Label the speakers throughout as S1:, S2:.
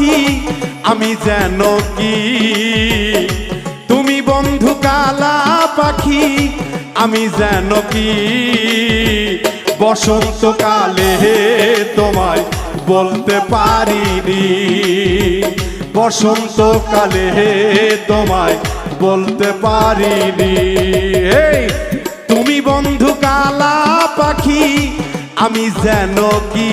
S1: পাখি আমি যেন কি, তুমি বন্ধু কালা পাখি আমি যেন কি, বসন্তকালে তোমায় বলতে পারিনি, বসন্তকালে তোমায় বলতে পারিনি। তুমি বন্ধু কালা পাখি আমি যেন কি,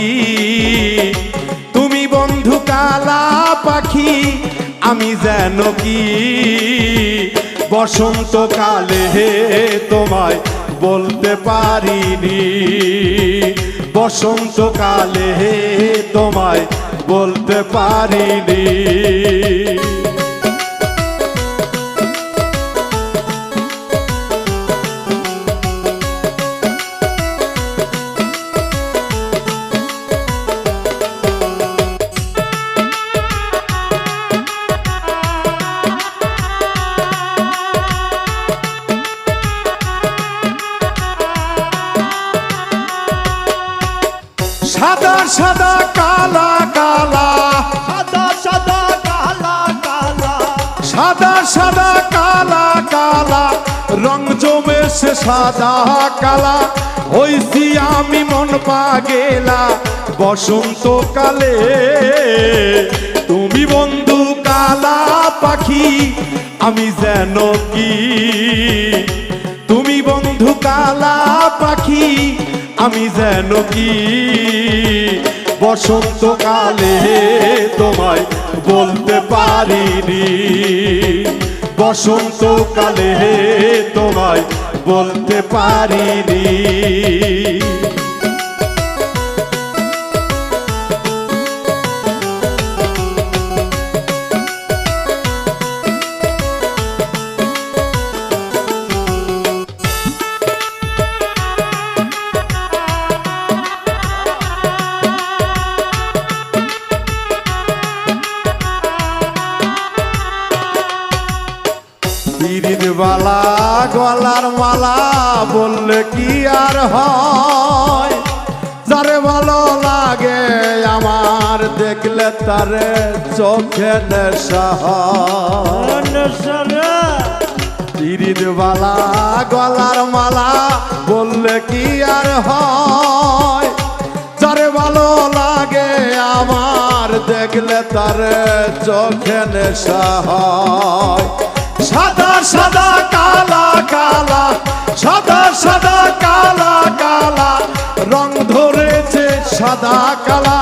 S1: তুমি বন্ধু কালা পাখি আমি যেন কি, বসন্তকালে তোমায় বলতে পারিনি, বসন্তকালে তোমায় বলতে পারিনি। সাদা সাদা কালা কালা,
S2: সাদা সাদা কালা কালা,
S1: সাদা সাদা কালা কালা, রং জমেছে সাদা কালা, হইছি আমি মন পাগেলা বসন্তকালে। তুমি বন্ধু কালা পাখি আমি যেন কি, তুমি বন্ধু কালা পাখি আমি যেন কি, বসন্তকালে তোমায় বলতে পারিনি, বসন্তকালে তোমায় বলতে পারিনি। পীরির বালা গলার মালা বললে কি আর হয়, যারে ভালো লাগে আমার দেখলে তারে চোখে নেশা হয়। পীরির বালা গলার মালা বললে কি আর হয়, যারে ভালো লাগে আমার দেখলে তারে চোখে নেশা হয়। সাদা সাদা কালা কালা, সাদা সাদা কালা কালা, রং ধরেছে সাদা কালা,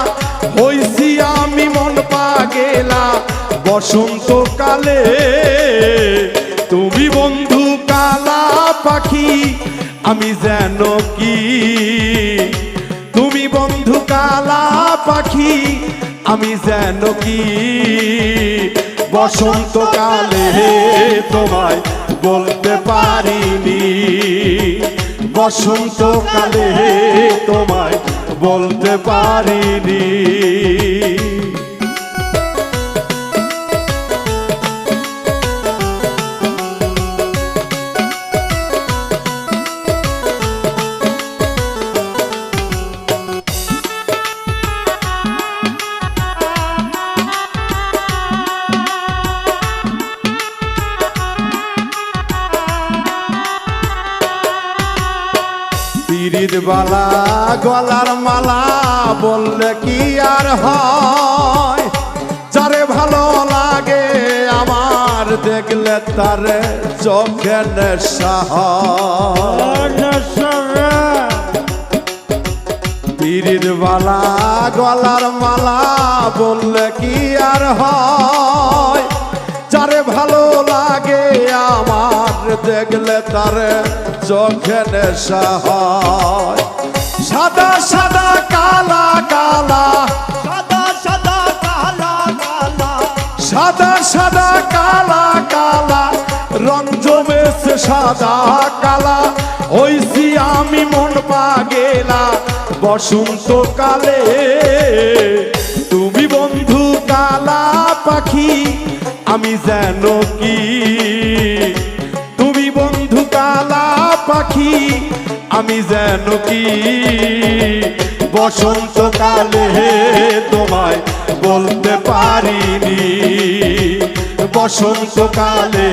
S1: হইছি আমি মন পাগেলা বসন্তকালে। তুমি বন্ধু কালা পাখি আমি যেন কি, তুমি বন্ধু কালা পাখি আমি যেন কি, বসন্তকালে তোমায় বলতে পারিনি, বসন্তকালে তোমায় বলতে পারিনি। পীরির বালা গলার মালা বললে কি আর হয়, যারে ভালো লাগে আমার দেখলে তারে চোখে নেশা হয়। পীরির বালা গলার মালা বললে কি আর হয়, যারে ভালো লাগে আমার দেখলে তারে চোখে নেশা হয়। সাদা সাদা কালা কালা,
S2: সাদা সাদা কালা কালা,
S1: সাদা সাদা কালা কালা, রং জমেছে সাদা কালা, হইছি আমি মন পাগেলা বসন্তকালে। তুমি বন্ধু কালা পাখি আমি যেন কি, তুমি বন্ধু কালা পাখি আমি যেন কি, বসন্তকালে তোমায় বলতে পারিনি বসন্তকালে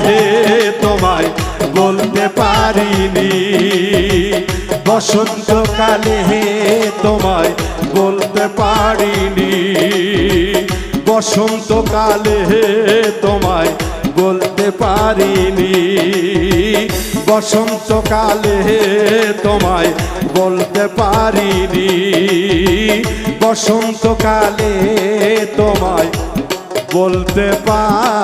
S1: তোমায় বলতে পারিনি বসন্তকালে তোমায় বলতে পারিনি বসন্তকালে তোমায় বলতে পারিনি বসন্তকালে তোমায় বলতে পারিনি বসন্তকালে তোমায় বলতে পারিনি।